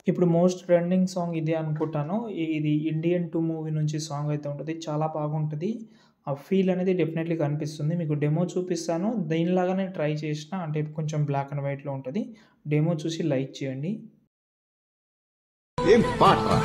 ఇప్పుడు most trending song ఇదే అనుకుంటాను. ఇది 'ఇండియన్ 2' మూవీ నుంచి సాంగ్ అయితే ఉంటది. చాలా బాగుంటది. ఆ ఫీల్ అనేది డెఫినైట్‌లీ కనిపిస్తుంది. మీకు డెమో చూపిస్తాను. దీనిలాగానే ట్రై చేషిన అంటే కొంచెం బ్లాక్ అండ్ వైట్‌లో ఉంటది. డెమో చూసి లైక్ చేయండి. ఏం పాటరా!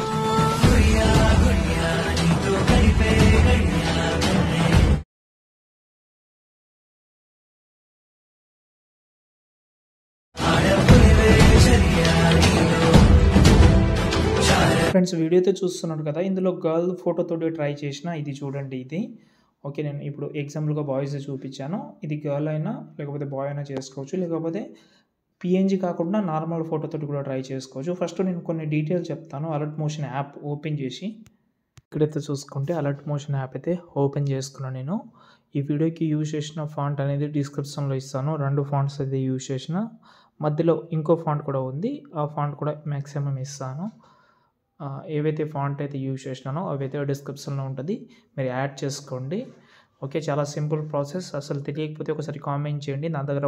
ఫ్రెండ్స్ వీడియో అయితే చూస్తున్నారు కదా! ఇందులో గర్ల్ ఫోటోతోటి ట్రై చేషిన. ఇది చూడండి ఇది. ఓకే. నేను ఇప్పుడు ఎగ్జాంపుల్‌గా బాయ్స్‌ది చూపిచ్చాను. ఇది గర్ల్ అయినా లేకపోతే బాయ్ అయినా చేసుకోవచ్చు. లేకపోతే పీఎన్‌జీ కాకుండా నార్మల్ ఫోటోతోటి కూడా ట్రై చేసుకోవచ్చు. ఫస్ట్ నేను కొన్ని డీటెయిల్స్ చెప్తాను. అలర్ట్ మోషన్ యాప్ ఓపెన్ చేసి ఇక్కడైతే చూసుకుంటే అలర్ట్ మోషన్ యాప్ అయితే ఓపెన్ చేసుకున్నాను నేను. ఈ వీడియోకి యూజ్ చేసిన ఫాంట్ అనేది డిస్క్రిప్షన్‌లో ఇస్తాను. 2 ఫాంట్స్ అయితే యూజ్ చేసిన. మధ్యలో ఇంకో ఫాంట్ కూడా ఉంది. ఆ ఫాంట్ కూడా మాక్సిమం ఇస్తాను. ఏవైతే ఫాంట్ అయితే యూజ్ చేసినానో అవైతే డిస్క్రిప్షన్‌లో ఉంటది. మీరు యాడ్ చేసుకోండి. ఓకే. చాలా సింపుల్ ప్రాసెస్. అసలు తెలియకపోతే ఒకసారి కామెంట్ చేయండి. నా దగ్గర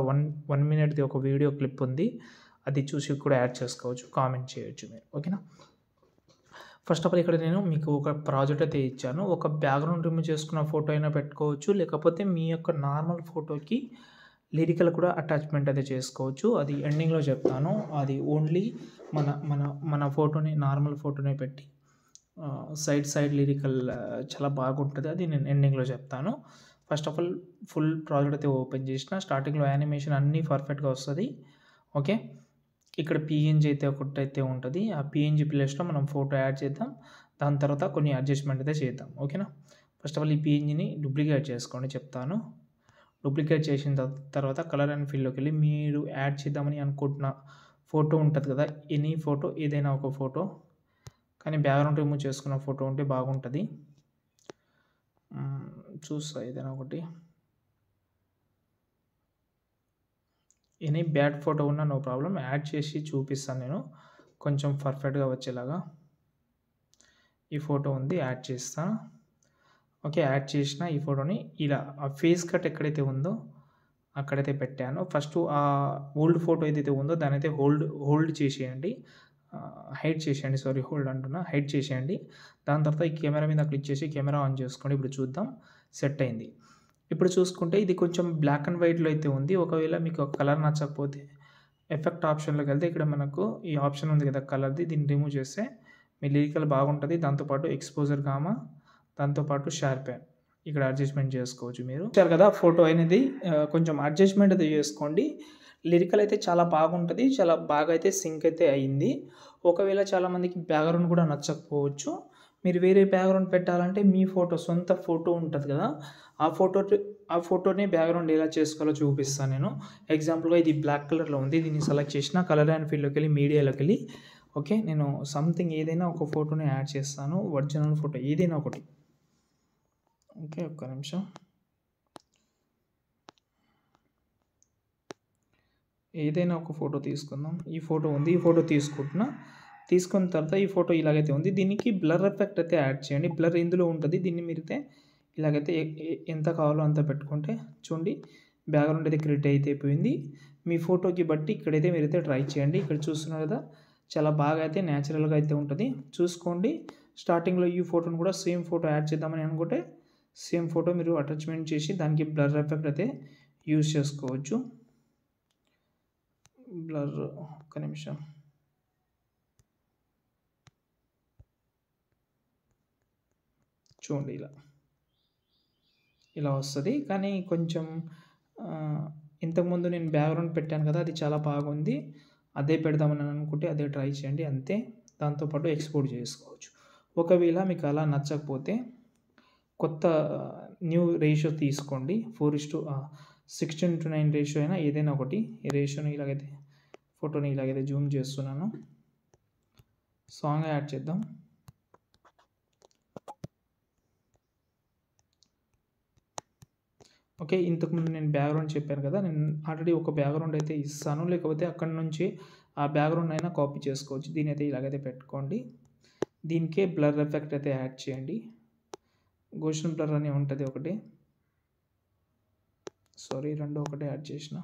1 మినిట్‌ది ఒక వీడియో క్లిప్ ఉంది. అది చూసి కూడా యాడ్ చేసుకోవచ్చు. కామెంట్ చేయొచ్చు మీరు. ఓకేనా? ఫస్ట్ ఆఫ్ ఆల్ ఇక్కడ నేను మీకు ఒక ప్రాజెక్ట్ అయితే ఇచ్చాను. ఒక బ్యాక్‌గ్రౌండ్ రిమూవ్ చేసుకున్న ఫోటో అయినా పెట్టుకోవచ్చు. లేకపోతే మీ యొక్క నార్మల్ ఫోటోకి లిరికల్ కూడా అటాచ్‌మెంట్ అయితే చేసుకోవచ్చు. అది ఎండింగ్‌లో చెప్తాను. అది ఓన్లీ మన మన మన ఫోటోని నార్మల్ ఫోటోనే పెట్టి సైడ్ లిరికల్ చాలా బాగుంటది. అది నేను ఎండింగ్‌లో చెప్తాను. First of all full project అయితే ఓపెన్ చేసిన. స్టార్టింగ్‌లో యానిమేషన్ అన్నీ పర్ఫెక్ట్‌గా వస్తది. ఓకే. ఇక్కడ పీఎన్‌జీ అయితే ఒకటైతే ఉంటది. ఆ పీఎన్‌జీ ప్లేస్‌లో మనం ఫోటో యాడ్ చేద్దాం. దాని తర్వాత కొన్ని అడ్జస్ట్‌మెంట్ అయితే చేద్దాం. ఓకేనా? ఫస్ట్ ఆఫ్ ఆల్ ఈ పీఎన్‌జీని డూప్లికేట్ చేసుకోండి చెప్తాను. డూప్లికేట్ చేసిన తర్వాత కలర్ అండ్ ఫిల్‌లోకెళ్ళి మీరు యాడ్ చేద్దామని అనుకుంటున్న ఫోటో ఉంటది కదా! ఎనీ ఫోటో ఏదైనా ఒక ఫోటో కానీ బ్యాక్‌గ్రౌండ్ రిమూవ్ చేసుకున్న ఫోటో ఉంటే బాగుంటది. చూస్తా ఏదైనా ఒకటి. ఎనీ బ్యాడ్ ఫోటో ఉన్నా నో ప్రాబ్లమ్. యాడ్ చేసి చూపిస్తాను నేను. కొంచెం పర్ఫెక్ట్‌గా వచ్చేలాగా. ఈ ఫోటో ఉంది యాడ్ చేస్తా. ఓకే. యాడ్ చేసిన ఈ ఫోటోని ఇలా ఆ ఫేస్ కట్ ఎక్కడైతే ఉందో అక్కడైతే పెట్టాను. ఫస్టు ఓల్డ్ ఫోటో ఏదైతే ఉందో దాన్నైతే హోల్డ్ చేసేయండి. హైడ్ చేసేయండి. సారీ హోల్డ్ అంటున్నా. హైడ్ చేసేయండి. దాని తర్వాత ఈ కెమెరా మీద క్లిక్ చేసి కెమెరా ఆన్ చేసుకోండి. ఇప్పుడు చూద్దాం. సెట్ అయింది. ఇప్పుడు చూసుకుంటే ఇది కొంచెం బ్లాక్ అండ్ వైట్‌లో అయితే ఉంది. ఒకవేళ మీకు ఆ కలర్ నచ్చకపోతే ఎఫెక్ట్ ఆప్షన్‌లోకి వెళ్తే ఇక్కడ మనకు ఈ ఆప్షన్ ఉంది కదా! కలర్‌ది దీన్ని రిమూవ్ చేస్తే మీ లిరికల్ బాగుంటది. దాంతో పాటు ఎక్స్‌పోజర్ గామా, దాంతో పాటు షార్పెన్ ఇక్కడ అడ్జస్ట్‌మెంట్ చేసుకోవచ్చు మీరు. చూసారు కదా! ఫోటో అనేది కొంచెం అడ్జస్ట్‌మెంట్ అయితే చేసుకోండి. లిరికల్ అయితే చాలా బాగుంటది. చాలా బాగా అయితే సింక్ అయితే అయింది. ఒకవేళ చాలామందికి బ్యాక్‌గ్రౌండ్ కూడా నచ్చకపోవచ్చు. మీరు వేరే బ్యాక్‌గ్రౌండ్ పెట్టాలంటే మీ ఫోటో సొంత ఫోటో ఉంటది కదా! ఆ ఫోటోని బ్యాక్‌గ్రౌండ్ ఎలా చేసుకోవాలో చూపిస్తాను నేను. ఎగ్జాంపుల్‌గా ఇది బ్లాక్ కలర్‌లో ఉంది. దీన్ని సెలెక్ట్ చేసిన కలర్ అండ్ ఫీల్డ్‌లోకెళ్ళి మీడియాలోకెళ్ళి ఓకే. నేను సంథింగ్ ఏదైనా ఒక ఫోటోని యాడ్ చేస్తాను. ఒరిజినల్ ఫోటో ఏదైనా ఒకటి. ఓకే. ఒక్క నిమిషం. ఏదైనా ఒక ఫోటో తీసుకుందాం. ఈ ఫోటో ఉంది. ఈ ఫోటో తీసుకుంటున్నా. తీసుకున్న తర్వాత ఈ ఫోటో ఇలాగైతే ఉంది. దీనికి బ్లర్ ఎఫెక్ట్ అయితే యాడ్ చేయండి. బ్లర్ ఇందులో ఉంటది. దీన్ని మీరైతే ఇలాగైతే ఎంత కావాలో అంత పెట్టుకుంటే చూడండి బ్యాక్‌గ్రౌండ్ అయితే క్రియేట్ అయితే అయిపోయింది. మీ ఫోటోకి బట్టి ఇక్కడైతే మీరైతే ట్రై చేయండి. ఇక్కడ చూస్తున్నారు కదా! చాలా బాగా అయితే నేచురల్‌గా అయితే ఉంటది. చూసుకోండి. స్టార్టింగ్‌లో ఈ ఫోటోని కూడా సేమ్ ఫోటో యాడ్ చేద్దామని అనుకుంటే సేమ్ ఫోటో మీరు అటాచ్‌మెంట్ చేసి దానికి బ్లర్ ఎఫెక్ట్ అయితే యూజ్ చేసుకోవచ్చు. బ్లర్ ఒక్క నిమిషం. చూడండి ఇలా వస్తది. కానీ కొంచెం ఇంతకుముందు నేను బ్యాక్‌గ్రౌండ్ పెట్టాను కదా! అది చాలా బాగుంది. అదే పెడదామని అనుకుంటే అదే ట్రై చేయండి అంతే. దాంతో పాటు ఎక్స్‌పోర్ట్ చేసుకోవచ్చు. ఒకవేళ మీకు అలా నచ్చకపోతే కొత్త న్యూ రేషియో తీసుకోండి. 16:9 రేషియో అయినా ఏదైనా ఒకటి. ఈ రేషియోని ఇలాగైతే ఫోటోని ఇలాగైతే జూమ్ చేస్తున్నాను. సాంగ్ యాడ్ చేద్దాం. ఓకే. ఇంతకుముందు నేను బ్యాక్‌గ్రౌండ్ చెప్పాను కదా! నేను ఆల్రెడీ ఒక బ్యాక్‌గ్రౌండ్ అయితే ఇస్తాను. లేకపోతే అక్కడి నుంచి ఆ బ్యాక్‌గ్రౌండ్ అయినా కాపీ చేసుకోవచ్చు. దీన్నైతే ఇలాగైతే పెట్టుకోండి. దీనికే బ్లర్ ఎఫెక్ట్ అయితే యాడ్ చేయండి. గోషన్ బ్లర్ అని ఉంటది ఒకటి. సారీ 2 ఒకటే యాడ్ చేసిన.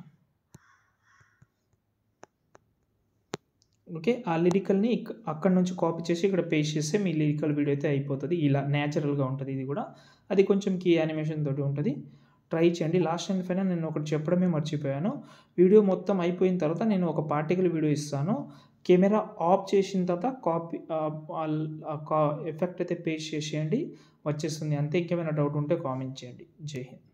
ఓకే. ఆ లిరికల్‌ని అక్కడి నుంచి కాపీ చేసి ఇక్కడ పేస్ట్ చేస్తే మీ లిరికల్ వీడియో అయితే అయిపోతది. ఇలా నేచురల్‌గా ఉంటది ఇది గూడా. అది కొంచెం కీ యానిమేషన్ తోటి ఉంటది. ట్రై చేయండి. లాస్ట్ అండ్ ఫైనల్ నేను ఒకటి చెప్పడమే మర్చిపోయాను. వీడియో మొత్తం అయిపోయిన తర్వాత నేను ఒక పార్టికల్ వీడియో ఇస్తాను. కెమెరా ఆఫ్ చేసిన తర్వాత ఎఫెక్ట్ అయితే పేస్ట్ చేసేయండి. వచ్చేస్తుంది. అంతే. ఇంకేమైనా డౌట్ ఉంటే కామెంట్ చేయండి. జై హింద్.